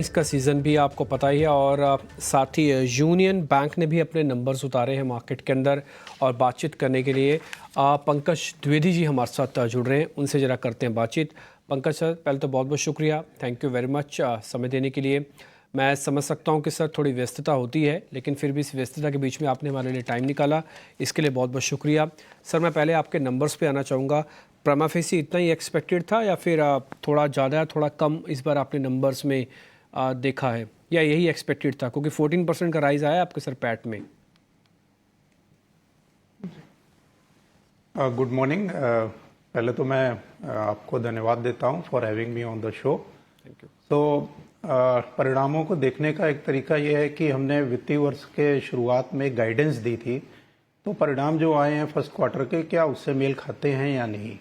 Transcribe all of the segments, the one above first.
इसका सीज़न भी आपको पता ही है और साथ ही यूनियन बैंक ने भी अपने नंबर्स उतारे हैं मार्केट के अंदर। और बातचीत करने के लिए पंकज द्विवेदी जी हमारे साथ जुड़ रहे हैं, उनसे ज़रा करते हैं बातचीत। पंकज सर, पहले तो बहुत बहुत शुक्रिया, थैंक यू वेरी मच समय देने के लिए। मैं समझ सकता हूं कि सर थोड़ी व्यस्तता होती है, लेकिन फिर भी इस व्यस्तता के बीच में आपने हमारे लिए टाइम निकाला, इसके लिए बहुत बहुत शुक्रिया। सर मैं पहले आपके नंबर्स पे आना चाहूँगा। प्रमा फेसी इतना ही एक्सपेक्टेड था या फिर थोड़ा ज़्यादा थोड़ा कम इस बार आपने नंबर्स में देखा है, या यही एक्सपेक्टेड था? क्योंकि 14% का राइज आया आपके सर पैट में। Good morning. पहले तो मैं आपको धन्यवाद देता हूं for having me on the show. Thank you. तो परिणामों को देखने का एक तरीका यह है कि हमने वित्तीय वर्ष के शुरुआत में गाइडेंस दी थी, तो परिणाम जो आए हैं फर्स्ट क्वार्टर के, क्या उससे मेल खाते हैं या नहीं।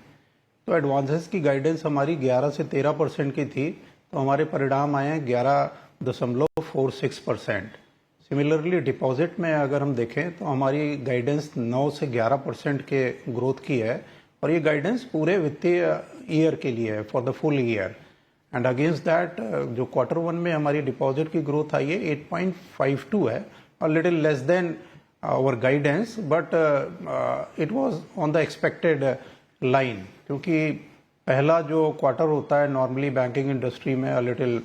तो एडवांसेस की गाइडेंस हमारी 11 से 13% की थी, तो हमारे परिणाम आए हैं 11.46%। सिमिलरली डिपॉजिट में अगर हम देखें तो हमारी गाइडेंस 9 से 11% के ग्रोथ की है, और ये गाइडेंस पूरे वित्तीय ईयर के लिए है, for the full year. And against that जो क्वार्टर वन में हमारी डिपॉजिट की ग्रोथ आई है 8.52 है, और little less than our guidance, but it was on the expected line, क्योंकि पहला जो क्वार्टर होता है नॉर्मली बैंकिंग इंडस्ट्री में लिटिल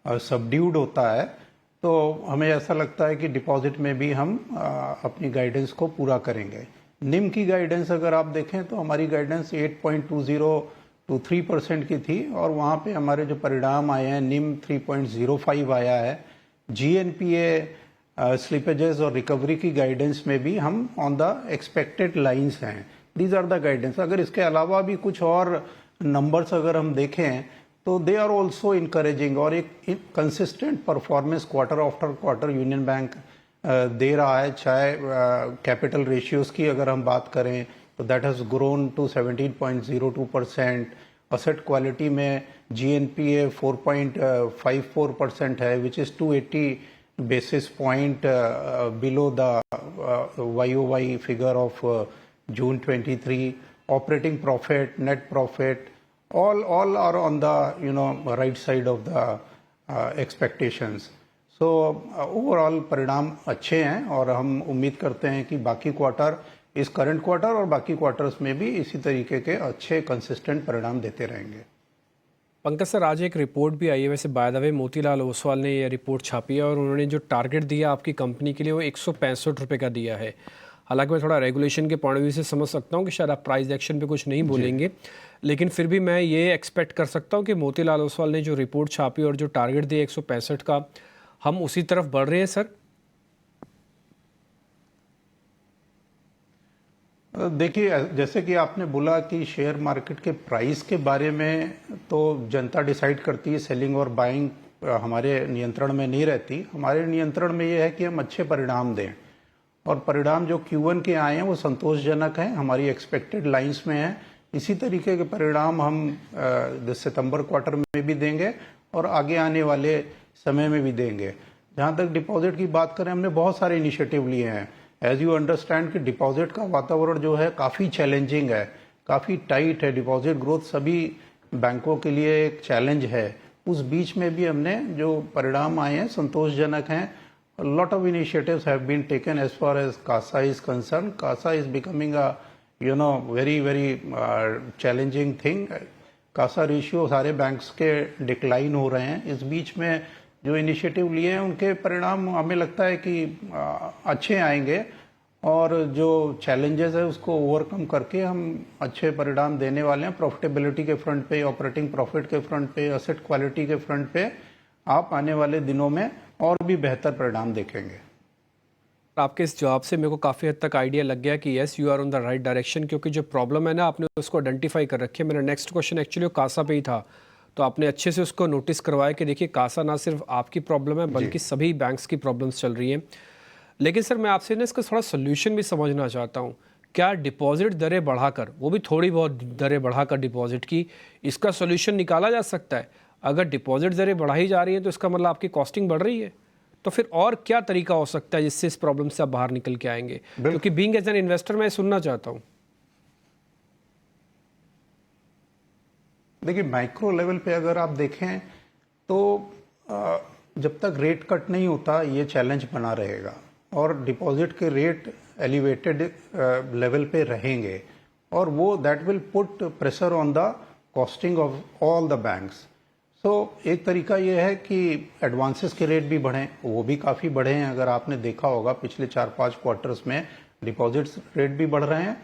सबड्यूड होता है, तो हमें ऐसा लगता है कि डिपॉजिट में भी हम अपनी गाइडेंस को पूरा करेंगे। निम की गाइडेंस अगर आप देखें तो हमारी गाइडेंस 8.20 to 3% की थी, और वहाँ पे हमारे जो परिणाम आए हैं, निम 3.05 आया है। GNPA स्लिपेजेस और रिकवरी की गाइडेंस में भी हम ऑन द एक्सपेक्टेड लाइंस हैं। These are the guidance. अगर इसके अलावा भी कुछ और नंबर्स अगर हम देखें तो दे आर ऑल्सो इनकरेजिंग, और एक consistent performance quarter after quarter Union Bank दे रहा है। चाहे कैपिटल रेशियोज की अगर हम बात करें तो that has grown to 17.02%। Asset quality में GNPA 4.54% है, which is 280 basis point below the YOY figure of June 23। Operating profit, net profit, all are on the right side of the expectations. So overall परिणाम अच्छे हैं, और हम उम्मीद करते हैं कि बाकी क्वार्टर, इस करंट क्वार्टर और बाकी क्वार्टर्स में भी इसी तरीके के अच्छे कंसिस्टेंट परिणाम देते रहेंगे। पंकज सर, आज एक रिपोर्ट भी आई है, वैसे by the way Motilal Oswal ने ये रिपोर्ट छापी है, और उन्होंने जो टारगेट दिया आपकी कंपनी के लिए वो 165 रुपये का दिया है। हालांकि मैं थोड़ा रेगुलेशन के पॉइंट ऑफ व्यू से समझ सकता हूँ कि शायद आप प्राइस एक्शन पे कुछ नहीं बोलेंगे, लेकिन फिर भी मैं ये एक्सपेक्ट कर सकता हूँ कि मोतीलाल ओसवाल ने जो रिपोर्ट छापी और जो टारगेट दिया 165 का, हम उसी तरफ बढ़ रहे हैं सर। देखिए, जैसे कि आपने बोला कि शेयर मार्केट के प्राइस के बारे में तो जनता डिसाइड करती है, सेलिंग और बाइंग हमारे नियंत्रण में नहीं रहती। हमारे नियंत्रण में ये है कि हम अच्छे परिणाम दें, और परिणाम जो Q1 के आए हैं वो संतोषजनक हैं, हमारी एक्सपेक्टेड लाइंस में हैं। इसी तरीके के परिणाम हम सितंबर क्वार्टर में भी देंगे और आगे आने वाले समय में भी देंगे। जहाँ तक डिपॉजिट की बात करें, हमने बहुत सारे इनिशिएटिव लिए हैं। एज यू अंडरस्टैंड कि डिपॉजिट का वातावरण जो है काफ़ी चैलेंजिंग है, काफ़ी टाइट है। डिपॉजिट ग्रोथ सभी बैंकों के लिए एक चैलेंज है। उस बीच में भी हमने जो परिणाम आए हैं संतोषजनक हैं। A lot of initiatives have been taken as far as CASA is concerned. CASA is becoming a very challenging thing. CASA ratio सारे बैंक्स के डिक्लाइन हो रहे हैं। इस बीच में जो इनिशिएटिव लिए हैं उनके परिणाम हमें लगता है कि अच्छे आएंगे, और जो चैलेंजेस है उसको ओवरकम करके हम अच्छे परिणाम देने वाले हैं। प्रॉफिटेबिलिटी के फ्रंट पे, ऑपरेटिंग प्रॉफिट के फ्रंट पे, एसेट क्वालिटी के फ्रंट पे आप आने वाले दिनों में और भी बेहतर परिणाम देखेंगे। आपके इस जवाब से मेरे को काफ़ी हद तक आइडिया लग गया कि yes, you are on the right direction, क्योंकि जो प्रॉब्लम है ना आपने उसको आइडेंटिफाई कर रखी है। मेरा नेक्स्ट क्वेश्चन एक्चुअली कासा पे ही था, तो आपने अच्छे से उसको नोटिस करवाया कि देखिए कासा ना सिर्फ आपकी प्रॉब्लम है बल्कि सभी बैंक्स की प्रॉब्लम्स चल रही हैं। लेकिन सर मैं आपसे ना इसका थोड़ा सोल्यूशन भी समझना चाहता हूँ। क्या डिपॉजिट दरें बढ़ाकर, वो भी थोड़ी बहुत दरें बढ़ाकर डिपॉजिट की, इसका सोल्यूशन निकाला जा सकता है? अगर डिपॉजिट दरें बढ़ाई जा रही हैं तो इसका मतलब आपकी कॉस्टिंग बढ़ रही है, तो फिर और क्या तरीका हो सकता है जिससे इस प्रॉब्लम से आप बाहर निकल के आएंगे? क्योंकि बीइंग एज एन इन्वेस्टर मैं सुनना चाहता हूँ। देखिए, माइक्रो लेवल पे अगर आप देखें तो जब तक रेट कट नहीं होता ये चैलेंज बना रहेगा और डिपॉजिट के रेट एलिवेटेड लेवल पे रहेंगे और वो that will put pressure on the costing of all the banks. सो एक तरीका ये है कि एडवांसेस के रेट भी बढ़ें, वो भी काफ़ी बढ़े हैं। अगर आपने देखा होगा पिछले 4-5 क्वार्टर्स में डिपॉजिट्स रेट भी बढ़ रहे हैं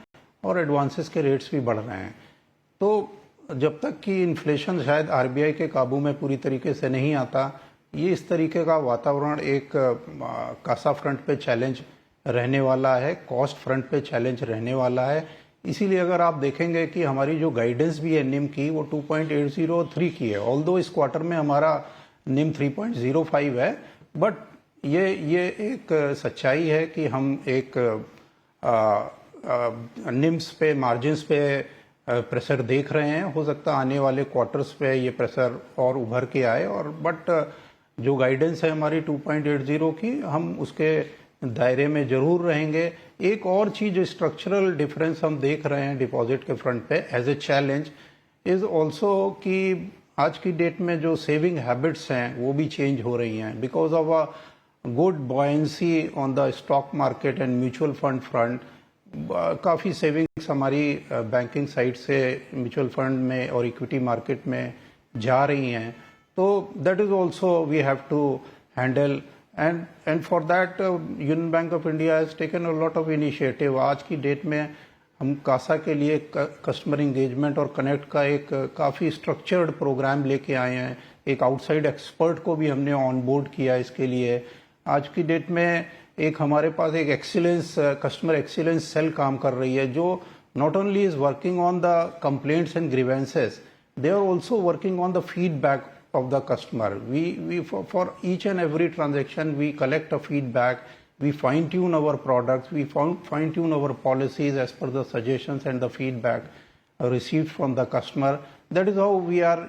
और एडवांसेस के रेट्स भी बढ़ रहे हैं। तो जब तक कि इन्फ्लेशन शायद आरबीआई के काबू में पूरी तरीके से नहीं आता, ये इस तरीके का वातावरण एक कासा फ्रंट पे चैलेंज रहने वाला है, कॉस्ट फ्रंट पे चैलेंज रहने वाला है। इसीलिए अगर आप देखेंगे कि हमारी जो गाइडेंस भी है निम की वो 2.80 और 3 की है। ऑल्दो इस क्वार्टर में हमारा निम 3.05 है, बट ये एक सच्चाई है कि हम एक निम्स पे, मार्जिन्स पे प्रेशर देख रहे हैं। हो सकता है आने वाले क्वार्टर्स पे ये प्रेशर और उभर के आए, और बट जो गाइडेंस है हमारी 2.80 की, हम उसके दायरे में जरूर रहेंगे। एक और चीज जो स्ट्रक्चरल डिफरेंस हम देख रहे हैं डिपॉजिट के फ्रंट पे as a challenge is also कि आज की डेट में जो सेविंग हैबिट्स हैं वो भी चेंज हो रही हैं because of a good buoyancy on the stock market and mutual fund front. काफ़ी सेविंग्स हमारी बैंकिंग साइड से म्यूचुअल फंड में और इक्विटी मार्केट में जा रही हैं। तो that is also we have to handle and for that Union Bank of India has taken a lot of initiative। आज की डेट में हम कासा के लिए कस्टमर इंगेजमेंट और कनेक्ट का एक काफ़ी स्ट्रक्चर्ड प्रोग्राम लेके आए हैं। एक आउटसाइड एक्सपर्ट को भी हमने ऑन बोर्ड किया इसके लिए। आज की डेट में एक हमारे पास एक एक्सीलेंस, कस्टमर एक्सीलेंस सेल काम कर रही है जो not only is working on the complaints and grievances, they are also working on the feedback of the customer. We for each and every transaction we collect a feedback, we fine tune our products, we fine tune our policies as per the suggestions and the feedback received from the customer. That is how we are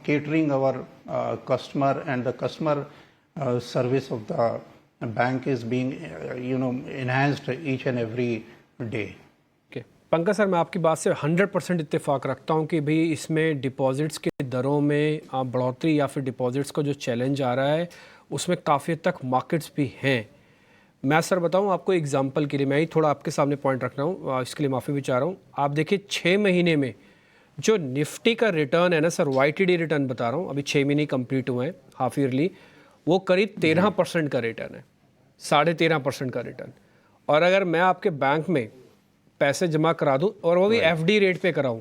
catering our customer, and the customer service of the bank is being enhanced each and every day. Pankaj sir, मैं आपकी बात से 100% इत्तेफाक रखता हूं कि भाई इसमें डिपॉजिट्स के दरों में बढ़ोतरी या फिर डिपॉजिट्स का जो चैलेंज आ रहा है उसमें काफ़ी हद तक मार्केट्स भी हैं। मैं सर बताऊं आपको एग्जांपल के लिए, मैं ही थोड़ा आपके सामने पॉइंट रख रहा हूं, इसके लिए माफ़ी भी चाह रहा हूं। आप देखिए 6 महीने में जो निफ्टी का रिटर्न है ना सर, YTD रिटर्न बता रहा हूँ, अभी 6 महीने कंप्लीट हुए हैं, हाफ ईयरली, वो करीब 13% का रिटर्न है, 13.5% का रिटर्न। और अगर मैं आपके बैंक में पैसे जमा करा दूं और वो भी FD रेट पे कराऊं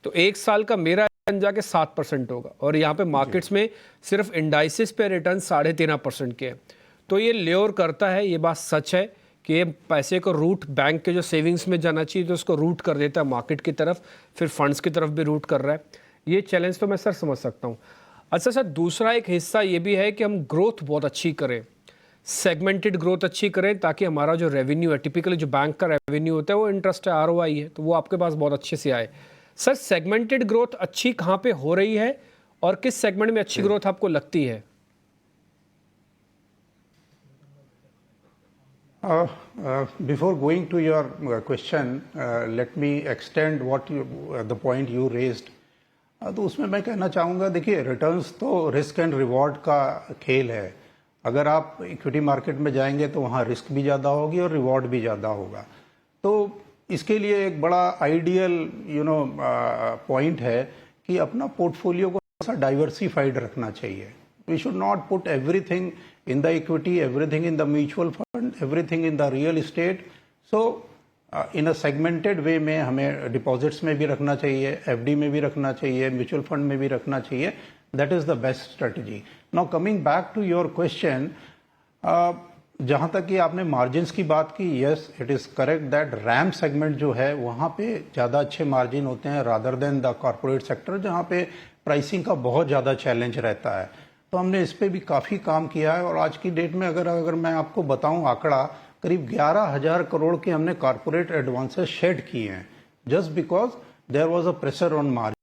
तो 1 साल का मेरा रिटर्न जाके 7% होगा, और यहाँ पे मार्केट्स में सिर्फ इंडाइसिस पे रिटर्न 13.5% के हैं। तो ये ल्योर करता है, ये बात सच है कि ये पैसे को रूट बैंक के जो सेविंग्स में जाना चाहिए तो उसको रूट कर देता है मार्केट की तरफ, फिर फंड्स की तरफ भी रूट कर रहा है। ये चैलेंज तो मैं सर समझ सकता हूँ। अच्छा सर, दूसरा एक हिस्सा ये भी है कि हम ग्रोथ बहुत अच्छी करें, सेगमेंटेड ग्रोथ अच्छी करें, ताकि हमारा जो रेवेन्यू है, टिपिकली जो बैंक का रेवेन्यू होता है वो इंटरेस्ट है, ROI है, तो वो आपके पास बहुत अच्छे से आए। सर, सेगमेंटेड ग्रोथ अच्छी कहाँ पे हो रही है और किस सेगमेंट में अच्छी ग्रोथ आपको लगती है? Before going to your question, let me extend what the point you raised। तो उसमें मैं कहना चाहूँगा, देखिए रिटर्न्स तो रिस्क एंड रिवॉर्ड का खेल है। अगर आप इक्विटी मार्केट में जाएंगे तो वहाँ रिस्क भी ज़्यादा होगी और रिवॉर्ड भी ज़्यादा होगा। तो इसके लिए एक बड़ा आइडियल पॉइंट है कि अपना पोर्टफोलियो को थोड़ा सा डाइवर्सिफाइड रखना चाहिए। We should not put everything in the equity, everything in the mutual fund, everything in the real estate. So in a segmented way में हमें डिपॉजिट्स में भी रखना चाहिए, FD में भी रखना चाहिए, म्यूचुअल फंड में भी रखना चाहिए। That is the best strategy. Now coming back to your question, जहाँ तक कि आपने मार्जिन्स की बात की, yes, it is correct that RAM segment जो है वहाँ पे ज़्यादा अच्छे मार्जिन होते हैं rather than the corporate sector, जहाँ पे प्राइसिंग का बहुत ज़्यादा चैलेंज रहता है। तो हमने इस पे भी काफ़ी काम किया है, और आज की डेट में अगर मैं आपको बताऊँ आंकड़ा, करीब 11,000 करोड़ के हमने कॉर्पोरेट एडवांसेस शेड किए हैं, just because there was a pressure on margin.